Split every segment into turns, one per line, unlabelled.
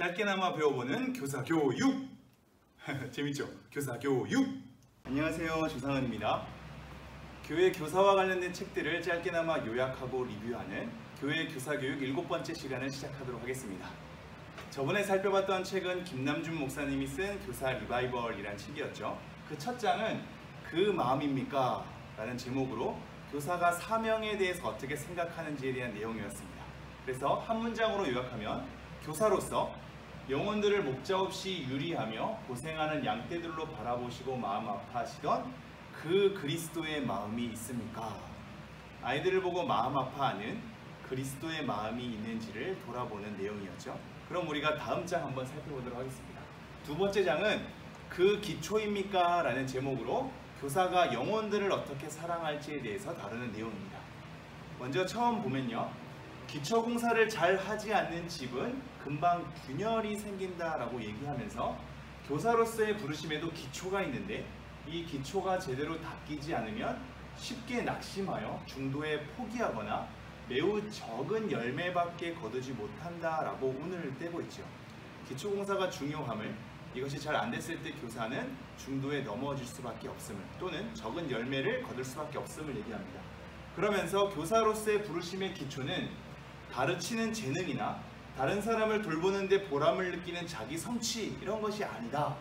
짧게나마 배워보는 교사교육! 재밌죠? 교사교육! 안녕하세요, 조상은입니다. 교회 교사와 관련된 책들을 짧게나마 요약하고 리뷰하는 교회 교사교육 7번째 시간을 시작하도록 하겠습니다. 저번에 살펴봤던 책은 김남준 목사님이 쓴 교사 리바이벌이라는 책이었죠. 그 첫 장은 그 마음입니까? 라는 제목으로 교사가 사명에 대해서 어떻게 생각하는지에 대한 내용이었습니다. 그래서 한 문장으로 요약하면 교사로서 영혼들을 목자 없이 유리하며 고생하는 양떼들로 바라보시고 마음 아파하시던 그 그리스도의 마음이 있습니까? 아이들을 보고 마음 아파하는 그리스도의 마음이 있는지를 돌아보는 내용이었죠. 그럼 우리가 다음 장 한번 살펴보도록 하겠습니다. 두 번째 장은 그 기초입니까? 라는 제목으로 교사가 영혼들을 어떻게 사랑할지에 대해서 다루는 내용입니다. 먼저 처음 보면요, 기초공사를 잘 하지 않는 집은 금방 균열이 생긴다라고 얘기하면서 교사로서의 부르심에도 기초가 있는데 이 기초가 제대로 닦이지 않으면 쉽게 낙심하여 중도에 포기하거나 매우 적은 열매밖에 거두지 못한다라고 운을 떼고 있죠. 기초공사가 중요함을, 이것이 잘 안 됐을 때 교사는 중도에 넘어질 수밖에 없음을, 또는 적은 열매를 거둘 수밖에 없음을 얘기합니다. 그러면서 교사로서의 부르심의 기초는 가르치는 재능이나 다른 사람을 돌보는데 보람을 느끼는 자기 성취, 이런 것이 아니다.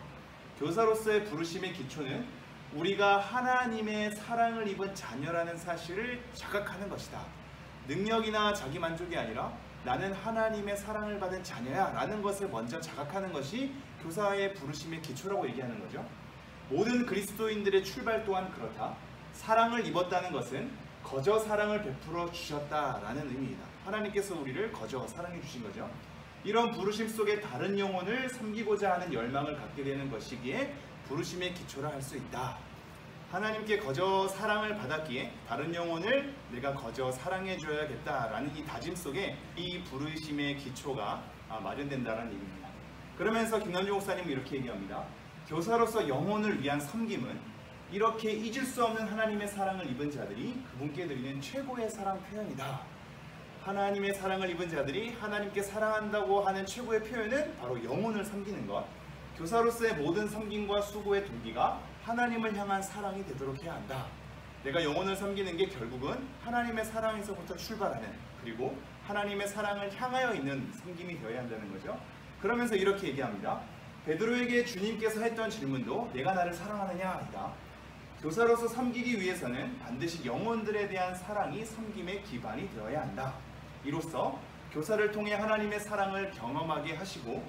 교사로서의 부르심의 기초는 우리가 하나님의 사랑을 입은 자녀라는 사실을 자각하는 것이다. 능력이나 자기 만족이 아니라 나는 하나님의 사랑을 받은 자녀야 라는 것을 먼저 자각하는 것이 교사의 부르심의 기초라고 얘기하는 거죠. 모든 그리스도인들의 출발 또한 그렇다. 사랑을 입었다는 것은 거저 사랑을 베풀어 주셨다라는 의미이다. 하나님께서 우리를 거저 사랑해 주신 거죠. 이런 부르심 속에 다른 영혼을 섬기고자 하는 열망을 갖게 되는 것이기에 부르심의 기초라 할 수 있다. 하나님께 거저 사랑을 받았기에 다른 영혼을 내가 거저 사랑해 줘야겠다라는 이 다짐 속에 이 부르심의 기초가 마련된다는 얘기입니다. 그러면서 김남준 목사님은 이렇게 얘기합니다. 교사로서 영혼을 위한 섬김은 이렇게 잊을 수 없는 하나님의 사랑을 입은 자들이 그분께 드리는 최고의 사랑 표현이다. 하나님의 사랑을 입은 자들이 하나님께 사랑한다고 하는 최고의 표현은 바로 영혼을 섬기는 것. 교사로서의 모든 섬김과 수고의 동기가 하나님을 향한 사랑이 되도록 해야 한다. 내가 영혼을 섬기는 게 결국은 하나님의 사랑에서부터 출발하는, 그리고 하나님의 사랑을 향하여 있는 섬김이 되어야 한다는 거죠. 그러면서 이렇게 얘기합니다. 베드로에게 주님께서 했던 질문도 내가 나를 사랑하느냐이다. 교사로서 섬기기 위해서는 반드시 영혼들에 대한 사랑이 섬김의 기반이 되어야 한다. 이로써 교사를 통해 하나님의 사랑을 경험하게 하시고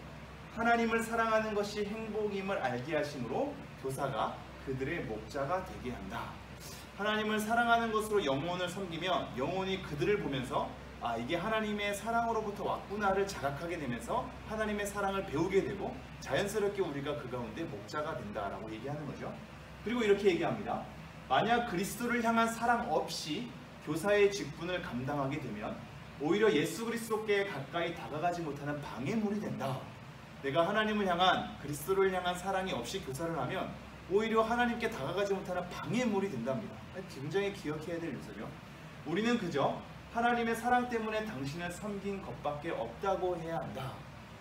하나님을 사랑하는 것이 행복임을 알게 하심으로 교사가 그들의 목자가 되게 한다. 하나님을 사랑하는 것으로 영혼을 섬기면 영혼이 그들을 보면서 이게 하나님의 사랑으로부터 왔구나를 자각하게 되면서 하나님의 사랑을 배우게 되고 자연스럽게 우리가 그 가운데 목자가 된다라고 얘기하는 거죠. 그리고 이렇게 얘기합니다. 만약 그리스도를 향한 사랑 없이 교사의 직분을 감당하게 되면 오히려 예수 그리스도께 가까이 다가가지 못하는 방해물이 된다. 내가 하나님을 향한, 그리스도를 향한 사랑이 없이 교사를 하면 오히려 하나님께 다가가지 못하는 방해물이 된답니다. 굉장히 기억해야 될 요소죠. 우리는 그저 하나님의 사랑 때문에 당신을 섬긴 것밖에 없다고 해야 한다.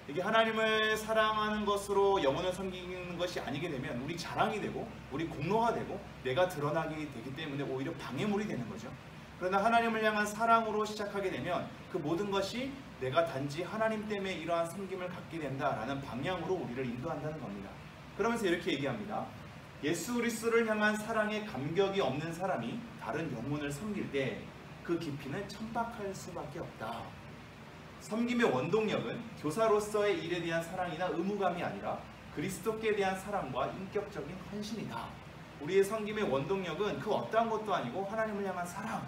이게 하나님을 사랑하는 것으로 영혼을 섬기는 것이 아니게 되면 우리 자랑이 되고 우리 공로가 되고 내가 드러나게 되기 때문에 오히려 방해물이 되는 거죠. 그러나 하나님을 향한 사랑으로 시작하게 되면 그 모든 것이 내가 단지 하나님 때문에 이러한 섬김을 갖게 된다라는 방향으로 우리를 인도한다는 겁니다. 그러면서 이렇게 얘기합니다. 예수 그리스도를 향한 사랑에 감격이 없는 사람이 다른 영혼을 섬길 때 그 깊이는 천박할 수밖에 없다. 섬김의 원동력은 교사로서의 일에 대한 사랑이나 의무감이 아니라 그리스도께 대한 사랑과 인격적인 헌신이다. 우리의 섬김의 원동력은 그 어떠한 것도 아니고 하나님을 향한 사랑,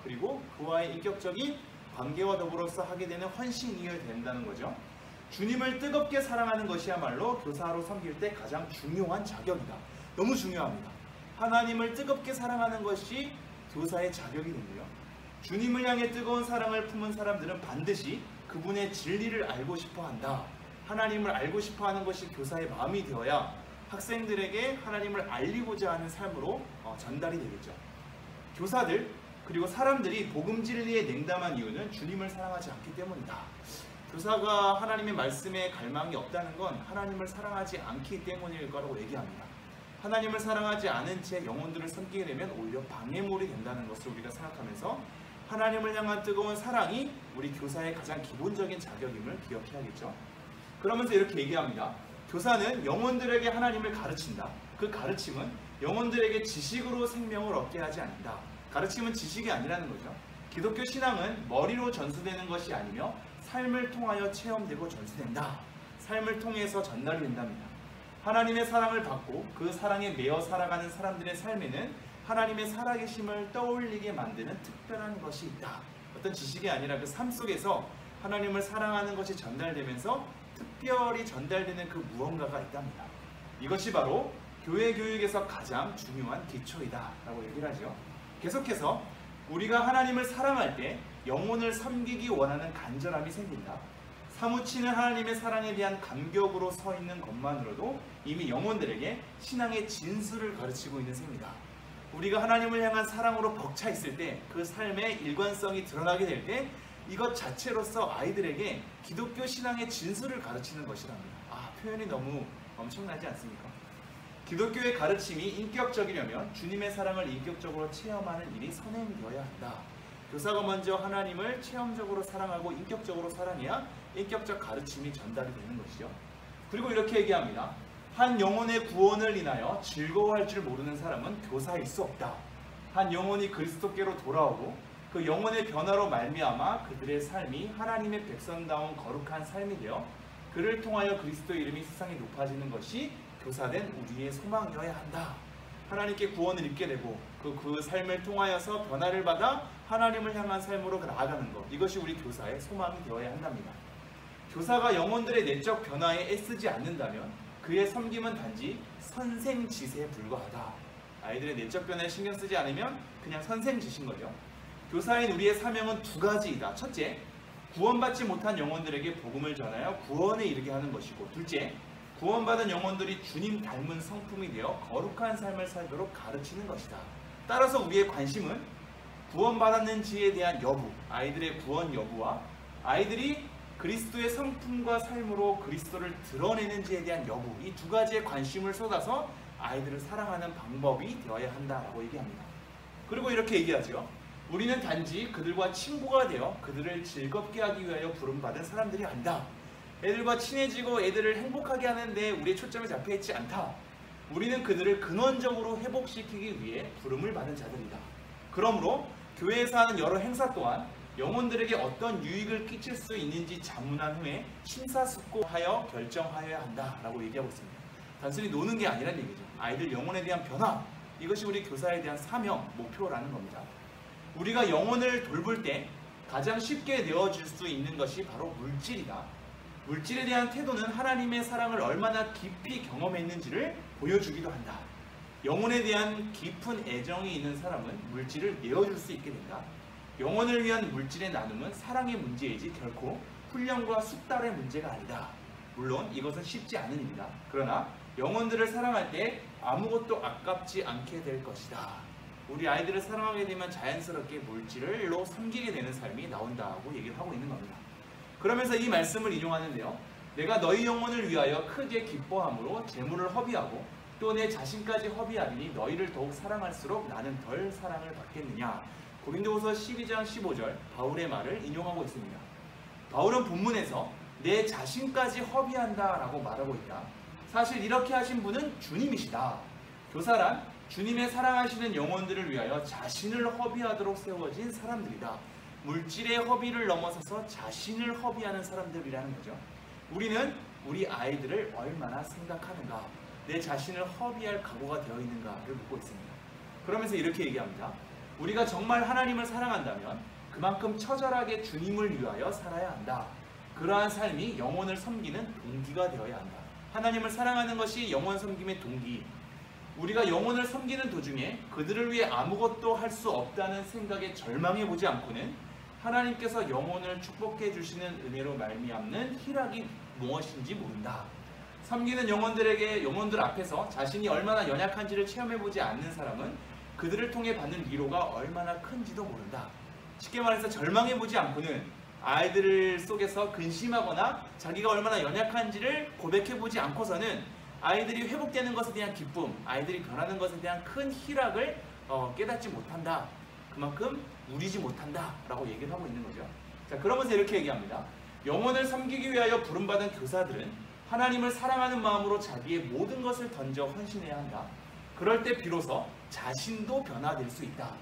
그리고 그와의 인격적인 관계와 더불어서 하게 되는 헌신이어야 된다는 거죠. 주님을 뜨겁게 사랑하는 것이야말로 교사로 섬길 때 가장 중요한 자격이다. 너무 중요합니다. 하나님을 뜨겁게 사랑하는 것이 교사의 자격이 된대요. 주님을 향해 뜨거운 사랑을 품은 사람들은 반드시 그분의 진리를 알고 싶어 한다. 하나님을 알고 싶어 하는 것이 교사의 마음이 되어야 학생들에게 하나님을 알리고자 하는 삶으로 전달이 되겠죠. 교사들, 그리고 사람들이 복음 진리에 냉담한 이유는 주님을 사랑하지 않기 때문이다. 교사가 하나님의 말씀에 갈망이 없다는 건 하나님을 사랑하지 않기 때문일 거라고 얘기합니다. 하나님을 사랑하지 않은 채 영혼들을 섬기게 되면 오히려 방해물이 된다는 것을 우리가 생각하면서 하나님을 향한 뜨거운 사랑이 우리 교사의 가장 기본적인 자격임을 기억해야겠죠. 그러면서 이렇게 얘기합니다. 교사는 영혼들에게 하나님을 가르친다. 그 가르침은 영혼들에게 지식으로 생명을 얻게 하지 않는다. 가르침은 지식이 아니라는 거죠. 기독교 신앙은 머리로 전수되는 것이 아니며 삶을 통하여 체험되고 전수된다. 삶을 통해서 전달이 된답니다. 하나님의 사랑을 받고 그 사랑에 매여 살아가는 사람들의 삶에는 하나님의 살아계심을 떠올리게 만드는 특별한 것이 있다. 어떤 지식이 아니라 그 삶 속에서 하나님을 사랑하는 것이 전달되면서 특별히 전달되는 그 무언가가 있답니다. 이것이 바로 교회 교육에서 가장 중요한 기초이다 라고 얘기를 하죠. 계속해서 우리가 하나님을 사랑할 때 영혼을 섬기기 원하는 간절함이 생긴다. 사무치는 하나님의 사랑에 대한 감격으로 서 있는 것만으로도 이미 영혼들에게 신앙의 진수를 가르치고 있는 셈이다. 우리가 하나님을 향한 사랑으로 벅차 있을 때 그 삶의 일관성이 드러나게 될 때 이것 자체로서 아이들에게 기독교 신앙의 진수를 가르치는 것이랍니다. 표현이 너무 엄청나지 않습니까? 기독교의 가르침이 인격적이려면 주님의 사랑을 인격적으로 체험하는 일이 선행되어야 한다. 교사가 먼저 하나님을 체험적으로 사랑하고 인격적으로 사랑해야 인격적 가르침이 전달이 되는 것이죠. 그리고 이렇게 얘기합니다. 한 영혼의 구원을 인하여 즐거워할 줄 모르는 사람은 교사일 수 없다. 한 영혼이 그리스도께로 돌아오고 그 영혼의 변화로 말미암아 그들의 삶이 하나님의 백성다운 거룩한 삶이 되어 그를 통하여 그리스도 이름이 세상에 높아지는 것이 교사된 우리의 소망이어야 한다. 하나님께 구원을 입게 되고 그 삶을 통하여서 변화를 받아 하나님을 향한 삶으로 나아가는 것, 이것이 우리 교사의 소망이 되어야 한답니다. 교사가 영혼들의 내적 변화에 애쓰지 않는다면 그의 섬김은 단지 선생짓에 불과하다. 아이들의 내적 변화에 신경 쓰지 않으면 그냥 선생짓인 거죠. 교사인 우리의 사명은 두 가지이다. 첫째, 구원받지 못한 영혼들에게 복음을 전하여 구원에 이르게 하는 것이고, 둘째, 구원받은 영혼들이 주님 닮은 성품이 되어 거룩한 삶을 살도록 가르치는 것이다. 따라서 우리의 관심은 구원받았는지에 대한 여부, 아이들의 구원 여부와 아이들이 그리스도의 성품과 삶으로 그리스도를 드러내는지에 대한 여부, 이 두 가지에 관심을 쏟아서 아이들을 사랑하는 방법이 되어야 한다라고 얘기합니다. 그리고 이렇게 얘기하죠. 우리는 단지 그들과 친구가 되어 그들을 즐겁게 하기 위하여 부름받은 사람들이 아니다. 애들과 친해지고 애들을 행복하게 하는데 우리의 초점이 잡혀있지 않다. 우리는 그들을 근원적으로 회복시키기 위해 부름을 받은 자들이다. 그러므로 교회에서 하는 여러 행사 또한 영혼들에게 어떤 유익을 끼칠 수 있는지 자문한 후에 심사숙고하여 결정하여야 한다라고 얘기하고 있습니다. 단순히 노는 게 아니란 얘기죠. 아이들 영혼에 대한 변화, 이것이 우리 교사에 대한 사명, 목표라는 겁니다. 우리가 영혼을 돌볼 때 가장 쉽게 내어줄 수 있는 것이 바로 물질이다. 물질에 대한 태도는 하나님의 사랑을 얼마나 깊이 경험했는지를 보여주기도 한다. 영혼에 대한 깊은 애정이 있는 사람은 물질을 내어줄 수 있게 된다. 영혼을 위한 물질의 나눔은 사랑의 문제이지 결코 훈련과 숙달의 문제가 아니다. 물론 이것은 쉽지 않은 일이다. 그러나 영혼들을 사랑할 때 아무것도 아깝지 않게 될 것이다. 우리 아이들을 사랑하게 되면 자연스럽게 물질로 섬기게 되는 삶이 나온다고 얘기를 하고 있는 겁니다. 그러면서 이 말씀을 인용하는데요. 내가 너희 영혼을 위하여 크게 기뻐함으로 재물을 허비하고 또 내 자신까지 허비하리니 너희를 더욱 사랑할수록 나는 덜 사랑을 받겠느냐. 고린도후서 12장 15절 바울의 말을 인용하고 있습니다. 바울은 본문에서 내 자신까지 허비한다 라고 말하고 있다. 사실 이렇게 하신 분은 주님이시다. 교사란 주님의 사랑하시는 영혼들을 위하여 자신을 허비하도록 세워진 사람들이다. 물질의 허비를 넘어서서 자신을 허비하는 사람들이라는 거죠. 우리는 우리 아이들을 얼마나 생각하는가, 내 자신을 허비할 각오가 되어 있는가를 묻고 있습니다. 그러면서 이렇게 얘기합니다. 우리가 정말 하나님을 사랑한다면 그만큼 처절하게 주님을 위하여 살아야 한다. 그러한 삶이 영혼을 섬기는 동기가 되어야 한다. 하나님을 사랑하는 것이 영혼 섬김의 동기. 우리가 영혼을 섬기는 도중에 그들을 위해 아무것도 할 수 없다는 생각에 절망해보지 않고는 하나님께서 영혼을 축복해 주시는 은혜로 말미암는 희락이 무엇인지 모른다. 섬기는 영혼들 앞에서 자신이 얼마나 연약한지를 체험해보지 않는 사람은 그들을 통해 받는 위로가 얼마나 큰지도 모른다. 쉽게 말해서 절망해보지 않고는 아이들 속에서 근심하거나 자기가 얼마나 연약한지를 고백해보지 않고서는 아이들이 회복되는 것에 대한 기쁨, 아이들이 변하는 것에 대한 큰 희락을 깨닫지 못한다. 그만큼 누리지 못한다 라고 얘기를 하고 있는 거죠. 자, 그러면서 이렇게 얘기합니다. 영혼을 섬기기 위하여 부름받은 교사들은 하나님을 사랑하는 마음으로 자기의 모든 것을 던져 헌신해야 한다. 그럴 때 비로소 자신도 변화될 수 있다.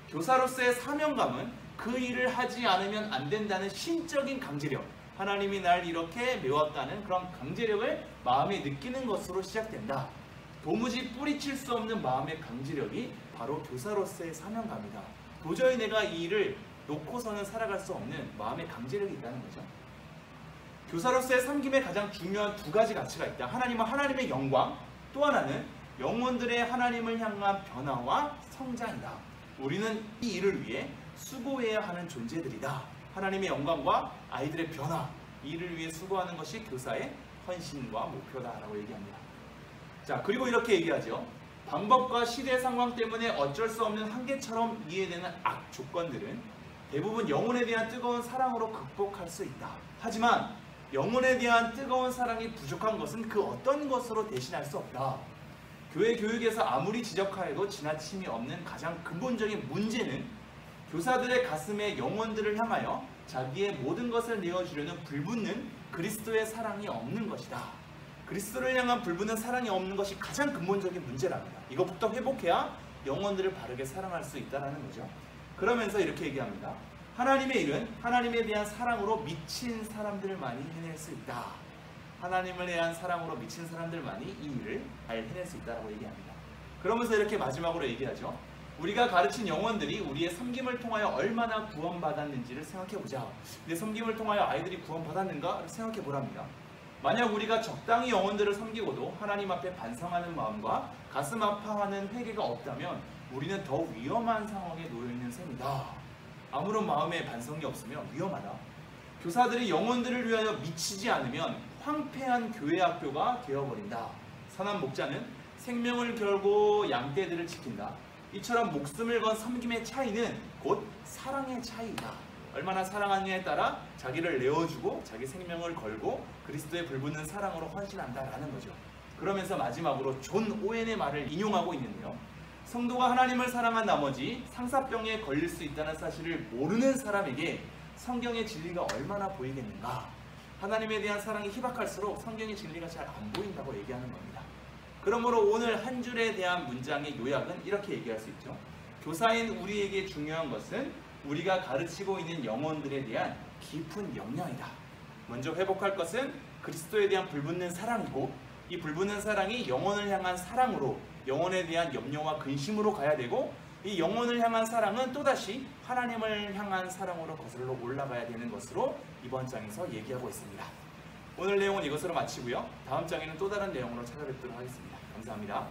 교사로서의 사명감은 그 일을 하지 않으면 안 된다는 신적인 강제력, 하나님이 날 이렇게 메웠다는 그런 강제력을 마음에 느끼는 것으로 시작된다. 도무지 뿌리칠 수 없는 마음의 강제력이 바로 교사로서의 사명감이다. 도저히 내가 이 일을 놓고서는 살아갈 수 없는 마음의 강제력이 있다는 거죠. 교사로서의 섬김에 가장 중요한 두 가지 가치가 있다. 하나님은 하나님의 영광, 또 하나는 영혼들의 하나님을 향한 변화와 성장이다. 우리는 이 일을 위해 수고해야 하는 존재들이다. 하나님의 영광과 아이들의 변화, 이 일을 위해 수고하는 것이 교사의 헌신과 목표다라고 얘기합니다. 자, 그리고 이렇게 얘기하죠. 방법과 시대 상황 때문에 어쩔 수 없는 한계처럼 이해되는 악 조건들은 대부분 영혼에 대한 뜨거운 사랑으로 극복할 수 있다. 하지만 영혼에 대한 뜨거운 사랑이 부족한 것은 그 어떤 것으로 대신할 수 없다. 교회 교육에서 아무리 지적하여도 지나침이 없는 가장 근본적인 문제는 교사들의 가슴에 영혼들을 향하여 자기의 모든 것을 내어주려는 불붙는 그리스도의 사랑이 없는 것이다. 그리스도를 향한 불붙는 사랑이 없는 것이 가장 근본적인 문제랍니다. 이것부터 회복해야 영혼들을 바르게 사랑할 수 있다는 거죠. 그러면서 이렇게 얘기합니다. 하나님의 일은 하나님에 대한 사랑으로 미친 사람들만이 해낼 수 있다. 하나님을 대한 사랑으로 미친 사람들만이 이 일을 잘 해낼 수 있다고 얘기합니다. 그러면서 이렇게 마지막으로 얘기하죠. 우리가 가르친 영혼들이 우리의 섬김을 통하여 얼마나 구원받았는지를 생각해보자. 내 섬김을 통하여 아이들이 구원받았는가? 생각해보랍니다. 만약 우리가 적당히 영혼들을 섬기고도 하나님 앞에 반성하는 마음과 가슴 아파하는 회개가 없다면 우리는 더 위험한 상황에 놓여있는 셈이다. 아무런 마음의 반성이 없으면 위험하다. 교사들이 영혼들을 위하여 미치지 않으면 황폐한 교회 학교가 되어버린다. 선한 목자는 생명을 걸고 양떼들을 지킨다. 이처럼 목숨을 건 섬김의 차이는 곧 사랑의 차이이다. 얼마나 사랑하느냐에 따라 자기를 내어주고 자기 생명을 걸고 그리스도의 불붙는 사랑으로 헌신한다라는 거죠. 그러면서 마지막으로 존 오웬의 말을 인용하고 있는데요. 성도가 하나님을 사랑한 나머지 상사병에 걸릴 수 있다는 사실을 모르는 사람에게 성경의 진리가 얼마나 보이겠는가. 하나님에 대한 사랑이 희박할수록 성경의 진리가 잘 안 보인다고 얘기하는 겁니다. 그러므로 오늘 한 줄에 대한 문장의 요약은 이렇게 얘기할 수 있죠. 교사인 우리에게 중요한 것은 우리가 가르치고 있는 영혼들에 대한 깊은 영향이다. 먼저 회복할 것은 그리스도에 대한 불붙는 사랑이고, 이 불붙는 사랑이 영혼을 향한 사랑으로, 영혼에 대한 염려와 근심으로 가야 되고, 이 영혼을 향한 사랑은 또다시 하나님을 향한 사랑으로 거슬러 올라가야 되는 것으로 이번 장에서 얘기하고 있습니다. 오늘 내용은 이것으로 마치고요. 다음 장에는 또 다른 내용으로 찾아뵙도록 하겠습니다. 감사합니다.